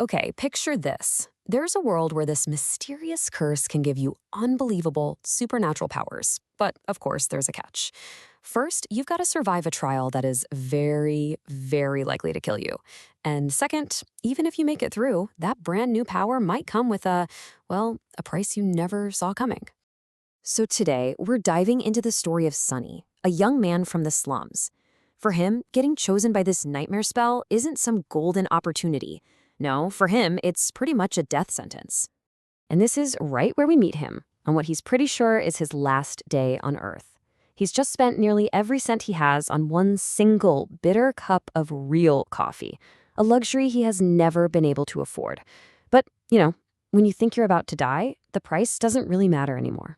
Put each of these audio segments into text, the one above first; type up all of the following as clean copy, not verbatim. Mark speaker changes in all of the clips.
Speaker 1: Okay, picture this. There's a world where this mysterious curse can give you unbelievable supernatural powers. But of course, there's a catch. First, you've got to survive a trial that is very, very likely to kill you. And second, even if you make it through, that brand new power might come with a price you never saw coming. So today, we're diving into the story of Sunny, a young man from the slums. For him, getting chosen by this nightmare spell isn't some golden opportunity. No, for him, it's pretty much a death sentence. And this is right where we meet him, on what he's pretty sure is his last day on Earth. He's just spent nearly every cent he has on one single bitter cup of real coffee, a luxury he has never been able to afford. But, when you think you're about to die, the price doesn't really matter anymore.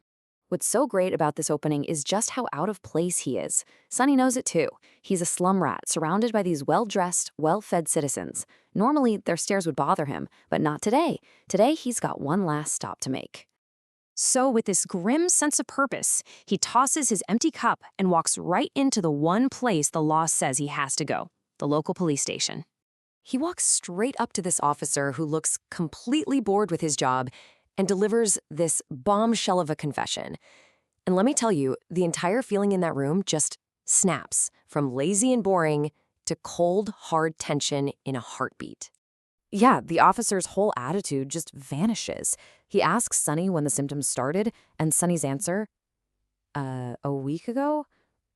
Speaker 1: What's so great about this opening is just how out of place he is. Sonny knows it too. He's a slum rat surrounded by these well-dressed, well-fed citizens. Normally, their stares would bother him, but not today. Today, he's got one last stop to make. So with this grim sense of purpose, he tosses his empty cup and walks right into the one place the law says he has to go, the local police station. He walks straight up to this officer who looks completely bored with his job and delivers this bombshell of a confession. And let me tell you, the entire feeling in that room just snaps from lazy and boring to cold, hard tension in a heartbeat. Yeah, the officer's whole attitude just vanishes. He asks Sonny when the symptoms started, and Sonny's answer, a week ago?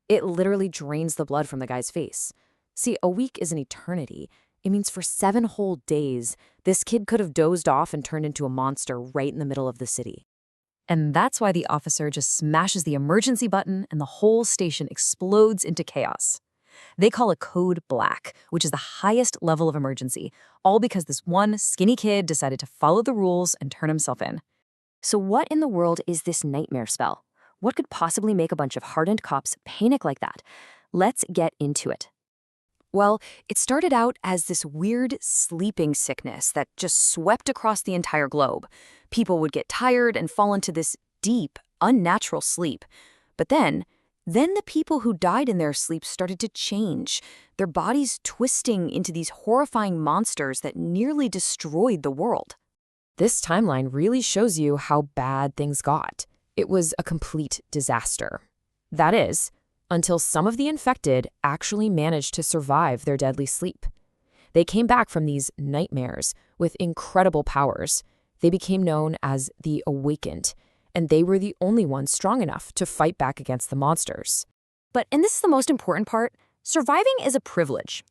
Speaker 1: It literally drains the blood from the guy's face. See, a week is an eternity. It means for 7 whole days, this kid could have dozed off and turned into a monster right in the middle of the city. And that's why the officer just smashes the emergency button and the whole station explodes into chaos. They call it Code Black, which is the highest level of emergency, all because this one skinny kid decided to follow the rules and turn himself in. So what in the world is this nightmare spell? What could possibly make a bunch of hardened cops panic like that? Let's get into it. Well, it started out as this weird sleeping sickness that just swept across the entire globe. People would get tired and fall into this deep, unnatural sleep. But then the people who died in their sleep started to change, their bodies twisting into these horrifying monsters that nearly destroyed the world. This timeline really shows you how bad things got. It was a complete disaster. That is, until some of the infected actually managed to survive their deadly sleep. They came back from these nightmares with incredible powers. They became known as the Awakened, and they were the only ones strong enough to fight back against the monsters. And this is the most important part, surviving is a privilege.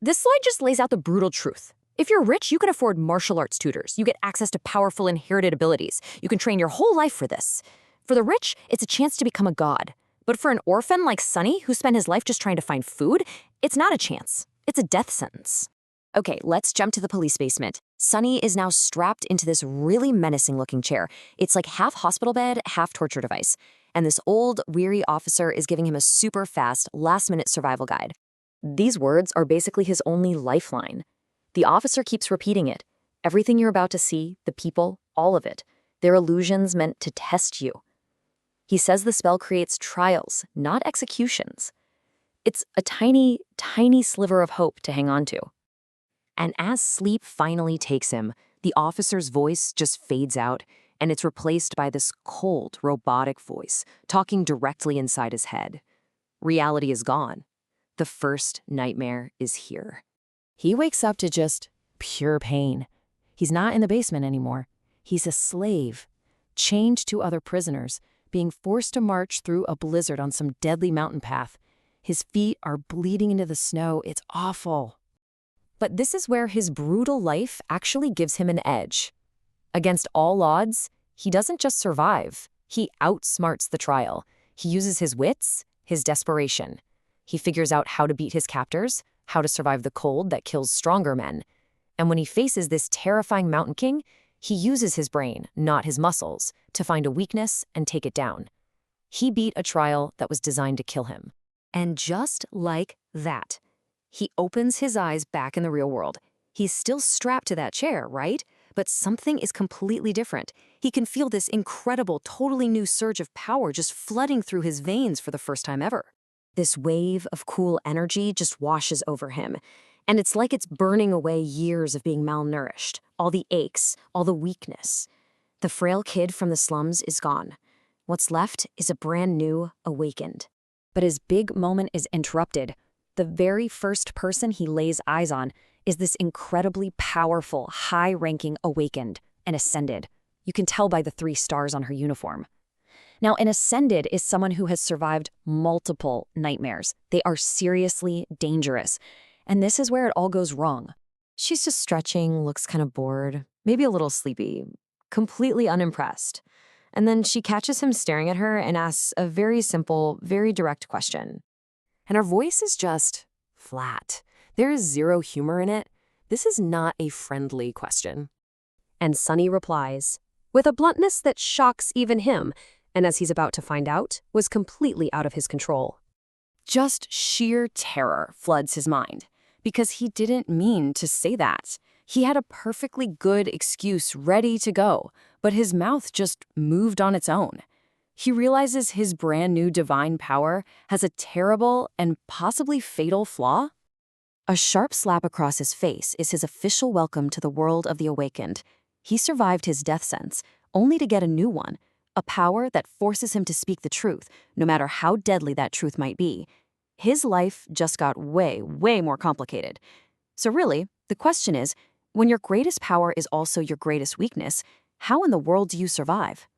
Speaker 1: This slide just lays out the brutal truth. If you're rich, you can afford martial arts tutors. You get access to powerful inherited abilities. You can train your whole life for this. For the rich, it's a chance to become a god. But for an orphan like Sonny, who spent his life just trying to find food, it's not a chance. It's a death sentence. Okay, let's jump to the police basement. Sonny is now strapped into this really menacing-looking chair. It's like half hospital bed, half torture device. And this old, weary officer is giving him a super fast, last-minute survival guide. These words are basically his only lifeline. The officer keeps repeating it. Everything you're about to see, the people, all of it, they're illusions meant to test you. He says the spell creates trials, not executions. It's a tiny, tiny sliver of hope to hang on to. And as sleep finally takes him, the officer's voice just fades out, and it's replaced by this cold, robotic voice, talking directly inside his head. Reality is gone. The first nightmare is here. He wakes up to just pure pain. He's not in the basement anymore. He's a slave, chained to other prisoners, being forced to march through a blizzard on some deadly mountain path. His feet are bleeding into the snow. It's awful. But this is where his brutal life actually gives him an edge. Against all odds, he doesn't just survive. He outsmarts the trial. He uses his wits, his desperation. He figures out how to beat his captors, how to survive the cold that kills stronger men. And when he faces this terrifying Mountain King, he uses his brain, not his muscles, to find a weakness and take it down. He beat a trial that was designed to kill him. And just like that, he opens his eyes back in the real world. He's still strapped to that chair, right? But something is completely different. He can feel this incredible, totally new surge of power just flooding through his veins for the first time ever. This wave of cool energy just washes over him. And it's like it's burning away years of being malnourished, all the aches, all the weakness. The frail kid from the slums is gone. What's left is a brand new Awakened. But his big moment is interrupted. The very first person he lays eyes on is this incredibly powerful, high-ranking Awakened, an Ascended. You can tell by the 3 stars on her uniform. Now, an Ascended is someone who has survived multiple nightmares. They are seriously dangerous. And this is where it all goes wrong. She's just stretching, looks kind of bored, maybe a little sleepy, completely unimpressed. And then she catches him staring at her and asks a very simple, very direct question.
Speaker 2: And her voice is just flat. There is zero humor in it. This is not a friendly question.
Speaker 3: And Sunny replies, with a bluntness that shocks even him, and as he's about to find out, was completely out of his control.
Speaker 2: Just sheer terror floods his mind, because he didn't mean to say that. He had a perfectly good excuse ready to go, but his mouth just moved on its own. He realizes his brand new divine power has a terrible and possibly fatal flaw.
Speaker 1: A sharp slap across his face is his official welcome to the world of the Awakened. He survived his death sentence, only to get a new one, a power that forces him to speak the truth, no matter how deadly that truth might be. His life just got way, way more complicated. So really, the question is, when your greatest power is also your greatest weakness, how in the world do you survive?